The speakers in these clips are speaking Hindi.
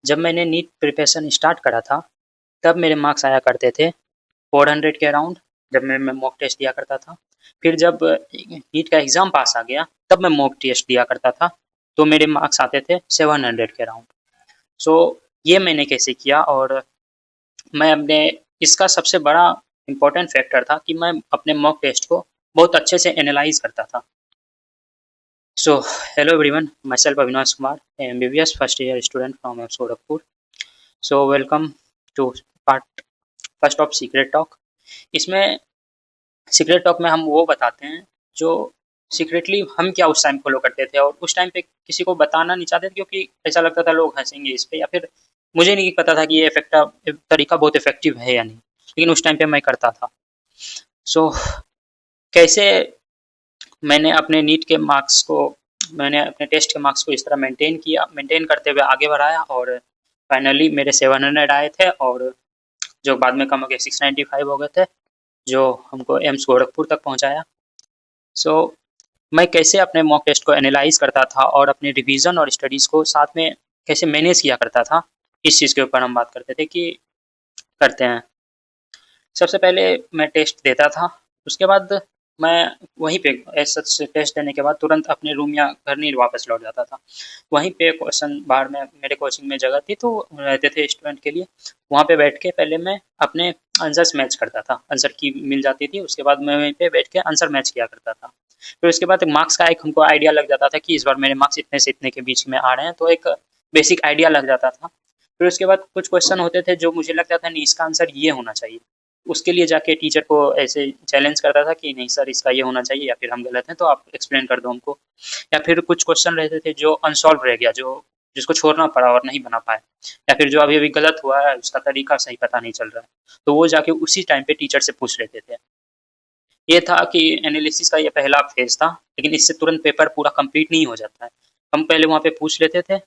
जब मैंने नीट प्रिपरेशन स्टार्ट करा था, तब मेरे मार्क्स आया करते थे 400 के अराउंड, जब मैं मॉक टेस्ट दिया करता था। फिर जब नीट का एग्ज़ाम पास आ गया, तब मैं मॉक टेस्ट दिया करता था, तो मेरे मार्क्स आते थे 700 के अराउंड। सो ये मैंने कैसे किया, और मैं अपने इसका सबसे बड़ा इम्पोर्टेंट फैक्टर था कि मैं अपने मॉक टेस्ट को बहुत अच्छे से एनालाइज़ करता था। So hello everyone, myself Avinash Kumar, MBBS first year student from AIIMS Gorakhpur. So welcome to part first of secret talk. इसमें सीक्रेट टॉक में हम वो बताते हैं जो सीक्रेटली हम क्या उस टाइम फॉलो करते थे, और उस टाइम पे किसी को बताना नहीं चाहते थे, क्योंकि ऐसा लगता था लोग हंसेंगे इस पे, या फिर मुझे नहीं पता था कि ये तरीका बहुत इफेक्टिव है या नहीं, लेकिन उस टाइम पे मैं करता था। सो कैसे मैंने अपने नीट के मार्क्स को, मैंने अपने टेस्ट के मार्क्स को इस तरह मेंटेन करते हुए आगे बढ़ाया, और फाइनली मेरे 700 आए थे, और जो बाद में कम हो गए 695 हो गए थे, जो हमको एम्स गोरखपुर तक पहुंचाया। सो मैं कैसे अपने मॉक टेस्ट को एनालाइज करता था और अपने रिवीजन और स्टडीज़ को साथ में कैसे मैनेज किया करता था, इस चीज़ के ऊपर हम बात करते थे कि करते हैं। सबसे पहले मैं टेस्ट देता था, उसके बाद मैं वहीं पे ऐसा टेस्ट देने के बाद तुरंत अपने रूम या घर नहीं वापस लौट जाता था। वहीं पे क्वेश्चन बाहर में मेरे कोचिंग में जगह थी, तो रहते थे स्टूडेंट के लिए, वहाँ पे बैठ के पहले मैं अपने आंसर्स मैच करता था। आंसर की मिल जाती थी, उसके बाद मैं वहीं पे बैठ के आंसर मैच किया करता था। फिर उसके बाद मार्क्स का एक हमको आइडिया लग जाता था कि इस बार मेरे मार्क्स इतने से इतने के बीच में आ रहे हैं, तो एक बेसिक आइडिया लग जाता था। फिर उसके बाद कुछ क्वेश्चन होते थे जो मुझे लगता था नहीं, इसका आंसर ये होना चाहिए, उसके लिए जाके टीचर को ऐसे चैलेंज करता था कि नहीं सर, इसका ये होना चाहिए, या फिर हम गलत हैं तो आप एक्सप्लेन कर दो हमको। या फिर कुछ क्वेश्चन रहते थे जो अनसॉल्व रह गया, जो जिसको छोड़ना पड़ा और नहीं बना पाए, या फिर जो अभी अभी गलत हुआ है उसका तरीका सही पता नहीं चल रहा है, तो वो जाके उसी टाइम पे टीचर से पूछ लेते थे। ये था कि एनालिसिस का ये पहला फेज था, लेकिन इससे तुरंत पेपर पूरा कंप्लीट नहीं हो जाता है। हम पहले वहाँ पे पूछ लेते थे,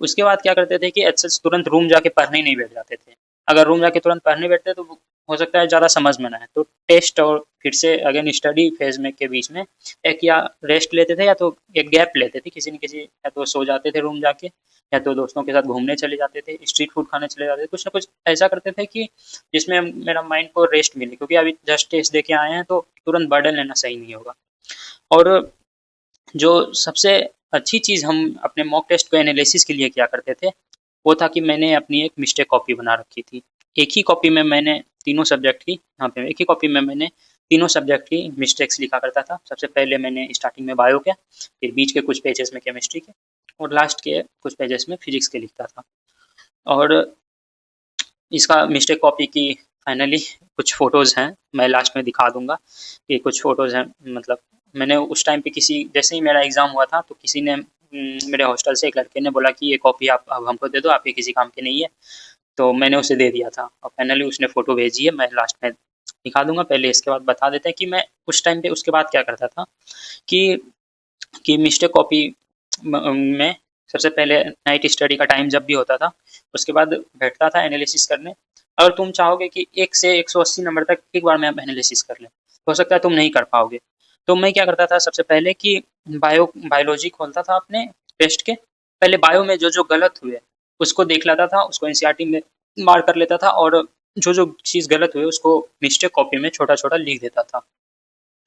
उसके बाद क्या करते थे कि अच्छे से तुरंत रूम जाके पढ़ने ही नहीं बैठ जाते थे। अगर रूम जाके तुरंत पढ़ने बैठते तो हो सकता है ज़्यादा समझ में ना आए, तो टेस्ट और फिर से अगेन स्टडी फेज में के बीच में एक या रेस्ट लेते थे, या तो एक गैप लेते थे किसी न किसी, या तो सो जाते थे रूम जाके, या तो दोस्तों के साथ घूमने चले जाते थे, स्ट्रीट फूड खाने चले जाते थे, कुछ ना कुछ ऐसा करते थे कि जिसमें मेरा माइंड को रेस्ट मिले, क्योंकि अभी जस्ट टेस्ट दे के आए हैं तो तुरंत बर्डन लेना सही नहीं होगा। और जो सबसे अच्छी चीज़ हम अपने मॉक टेस्ट को एनालिसिस के लिए किया करते थे, वो था कि मैंने अपनी एक मिस्टेक कॉपी बना रखी थी। एक ही कॉपी में मैंने तीनों सब्जेक्ट की, यहाँ पे एक ही कॉपी में मैंने तीनों सब्जेक्ट की मिस्टेक्स लिखा करता था। सबसे पहले मैंने स्टार्टिंग में बायो के, फिर बीच के कुछ पेजेस में केमिस्ट्री के, और लास्ट के कुछ पेजेस में फिजिक्स के लिखता था। और इसका मिस्टेक कॉपी की फाइनली कुछ फ़ोटोज़ हैं, मैं लास्ट में दिखा दूँगा कि कुछ फ़ोटोज़ हैं। मतलब मैंने उस टाइम पे जैसे ही मेरा एग्ज़ाम हुआ था, तो किसी ने मेरे हॉस्टल से एक लड़के ने बोला कि ये कॉपी आप अब हमको दे दो, आप ये किसी काम की नहीं है। तो मैंने उसे दे दिया था, और फाइनली उसने फ़ोटो भेजी है, मैं लास्ट में दिखा दूँगा। पहले इसके बाद बता देते हैं कि मैं उस टाइम पे उसके बाद क्या करता था कि मिस्टेक कॉपी में सबसे पहले नाइट स्टडी का टाइम जब भी होता था, उसके बाद बैठता था एनालिसिस करने। अगर तुम चाहोगे कि 1 से 180 नंबर तक एक बार में आप एनालिसिस कर लें, हो सकता है तुम नहीं कर पाओगे। तो मैं क्या करता था सबसे पहले कि बायोलॉजी खोलता था अपने टेस्ट के, पहले बायो में जो गलत हुए उसको देख लेता था, उसको एनसीईआरटी में मार्क कर लेता था, और जो चीज़ गलत हुई उसको मिस्टेक कॉपी में छोटा छोटा लिख देता था,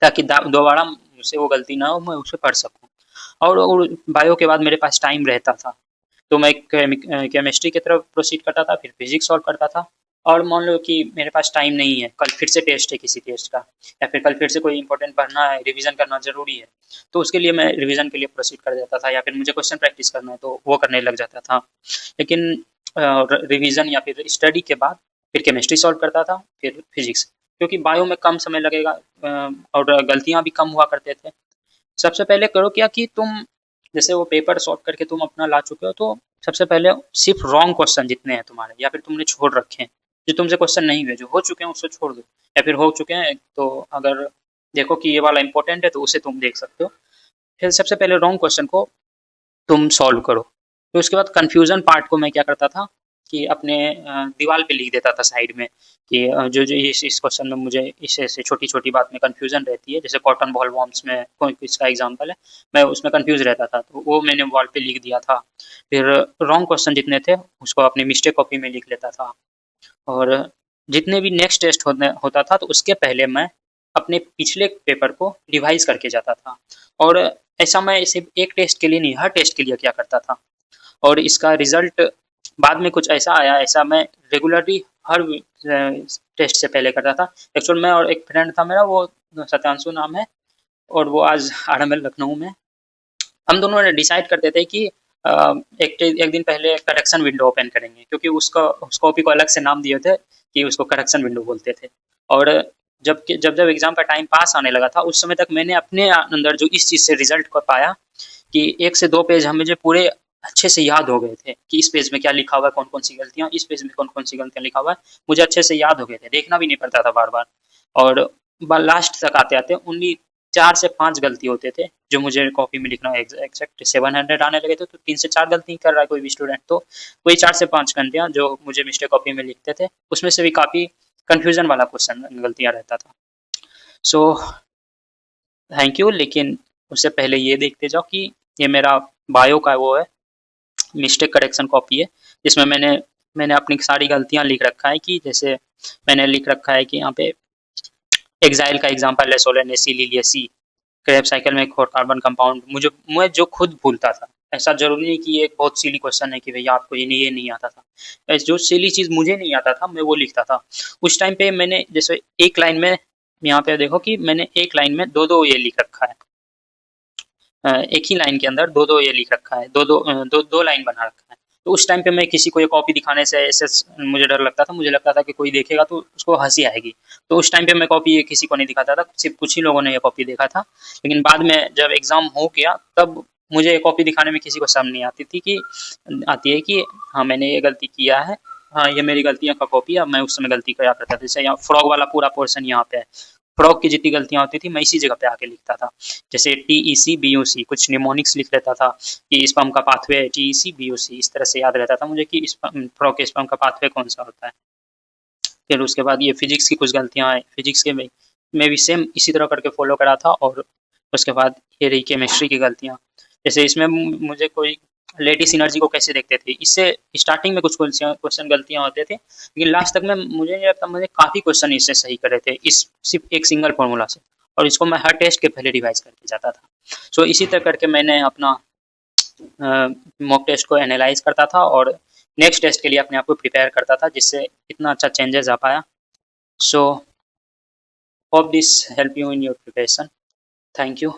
ताकि दोबारा मुझसे वो गलती ना हो, मैं उसे पढ़ सकूँ। और बायो के बाद मेरे पास टाइम रहता था, तो मैं केमिस्ट्री की तरफ प्रोसीड करता था, फिर फिजिक्स सॉल्व करता था। और मान लो कि मेरे पास टाइम नहीं है, कल फिर से टेस्ट है किसी टेस्ट का, या फिर कल फिर से कोई इंपॉर्टेंट पढ़ना है, रिवीजन करना ज़रूरी है, तो उसके लिए मैं रिवीजन के लिए प्रोसीड कर देता था, या फिर मुझे क्वेश्चन प्रैक्टिस करना है तो वो करने लग जाता था। लेकिन रिवीजन या फिर स्टडी के बाद फिर केमिस्ट्री सॉल्व करता था, फिर फिजिक्स, क्योंकि बायो में कम समय लगेगा, और गलतियाँ भी कम हुआ करते थे। सबसे पहले करो क्या कि तुम जैसे वो पेपर सॉल्व करके तुम अपना ला चुके हो, तो सबसे पहले सिर्फ रॉन्ग क्वेश्चन जितने हैं तुम्हारे, या फिर तुमने छोड़ रखे हैं, जो तुमसे क्वेश्चन नहीं हुए, जो हो चुके हैं उसको छोड़ दो, या फिर हो चुके हैं तो अगर देखो कि ये वाला इंपॉर्टेंट है तो उसे तुम देख सकते हो। फिर सबसे पहले रॉन्ग क्वेश्चन को तुम सॉल्व करो। फिर उसके बाद कन्फ्यूजन पार्ट को मैं क्या करता था कि अपने दीवार पे लिख देता था साइड में कि जो जो इस क्वेश्चन में मुझे इस ऐसे छोटी-छोटी बात में कन्फ्यूज़न रहती है, जैसे कॉटन बॉल वॉर्म्स में कोई इसका एग्ज़ाम्पल है, मैं उसमें कन्फ्यूज़ रहता था, तो वो मैंने वॉल पे लिख दिया था। फिर रॉन्ग क्वेश्चन जितने थे, उसको अपनी मिस्टेक कॉपी में लिख लेता था और जितने भी नेक्स्ट टेस्ट होता था, तो उसके पहले मैं अपने पिछले पेपर को रिवाइज़ करके जाता था और ऐसा मैं सिर्फ़ एक टेस्ट के लिए नहीं, हर टेस्ट के लिए किया करता था और इसका रिज़ल्ट बाद में कुछ ऐसा आया, ऐसा मैं रेगुलरली हर टेस्ट से पहले करता था। एक्चुअल में और एक फ्रेंड था मेरा, वो सत्यांशु नाम है और वो आज आरएमएल लखनऊ में। हम दोनों ने डिसाइड करते थे कि एक दिन पहले करेक्शन विंडो ओपन करेंगे क्योंकि उसका उस कॉपी को अलग से नाम दिए थे कि उसको करेक्शन विंडो बोलते थे और जब एग्ज़ाम का टाइम पास आने लगा था, उस समय तक मैंने अपने अंदर जो इस चीज़ से रिज़ल्ट को पाया कि 1 से 2 पेज हम मुझे पूरे अच्छे से याद हो गए थे कि इस पेज में क्या लिखा हुआ है, कौन-कौन सी गलतियाँ, इस पेज में कौन-कौन सी गलतियाँ लिखा हुआ है, मुझे अच्छे से याद हो गए थे, देखना भी नहीं पड़ता था बार-बार और लास्ट तक आते-आते ओनली 4 से 5 गलती होते थे, जो मुझे कॉपी में लिखना एग्जैक्ट 700 आने लगे थे, तो 3 से 4 गलती कर रहा है कोई भी स्टूडेंट, तो वही 4 से 5 गलतियाँ जो मुझे मिस्टेक कॉपी में लिखते थे, उसमें से भी काफ़ी कन्फ्यूज़न वाला क्वेश्चन गलतियाँ रहता था। सो थैंक यू, लेकिन उससे पहले ये देखते जाओ कि ये मेरा बायो का वो है, मिस्टेक करेक्शन कॉपी है, जिसमें मैंने अपनी सारी गलतियाँ लिख रखा है कि जैसे मैंने लिख रखा है कि यहाँ पे एक्साइल का एग्जांपल है, सोलेन एसिलिलियसी क्रैब साइकिल में एक और कार्बन कंपाउंड, मैं जो खुद भूलता था। ऐसा ज़रूरी नहीं कि ये एक बहुत सिली क्वेश्चन है कि भैया आपको ये नहीं आता था। जो सिली चीज़ मुझे नहीं आता था, मैं वो लिखता था। उस टाइम पे मैंने जैसे एक लाइन में, यहाँ पे देखो कि मैंने एक लाइन में 2-2 ये लिख रखा है। एक ही लाइन के अंदर 2-2 ये लिख रखा है, 2 लाइन बना रखा है। तो उस टाइम पे मैं किसी को ये कॉपी दिखाने से ऐसे मुझे डर लगता था, मुझे लगता था कि कोई देखेगा तो उसको हँसी आएगी। तो उस टाइम पे मैं कॉपी ये किसी को नहीं दिखाता था, सिर्फ़ कुछ ही लोगों ने ये कॉपी देखा था। लेकिन बाद में जब एग्ज़ाम हो गया, तब मुझे ये कॉपी दिखाने में किसी को शर्म नहीं आती है कि हाँ, मैंने ये गलती किया है, हाँ, ये मेरी गलतियों का कॉपी है, मैं उस समय गलती किया करता था। जैसे यहाँ फ्रॉग वाला पूरा पोर्शन यहाँ पे है। फ्रॉग की जितनी गलतियाँ होती थी, मैं इसी जगह पे आके लिखता था। जैसे टीईसी बीओसी कुछ निमोनिक्स लिख लेता था कि स्पर्म का पाथवे है टीईसी बीओसी, इस तरह से याद रहता था मुझे कि फ्रॉग के स्पर्म का पाथवे कौन सा होता है। फिर उसके बाद ये फिजिक्स की कुछ गलतियाँ हैं, फिजिक्स के में भी सेम इसी तरह करके फॉलो करा था और उसके बाद ये रही केमिस्ट्री की गलतियाँ। जैसे इसमें मुझे कोई लेटिस एनर्जी को कैसे देखते थे, इससे स्टार्टिंग में कुछ क्वेश्चन गलतियाँ होते थे, लेकिन लास्ट तक में मुझे नहीं लगता, मुझे काफ़ी क्वेश्चन इससे सही करे थे, इस सिर्फ एक सिंगल फॉर्मूला से, और इसको मैं हर टेस्ट के पहले रिवाइज करके जाता था। सो इसी तरह करके मैंने अपना मॉक टेस्ट को एनालाइज करता था और नेक्स्ट टेस्ट के लिए अपने आप को प्रिपेयर करता था, जिससे इतना अच्छा चेंजेस आ पाया। So hope this help you in your preparation. Thank you.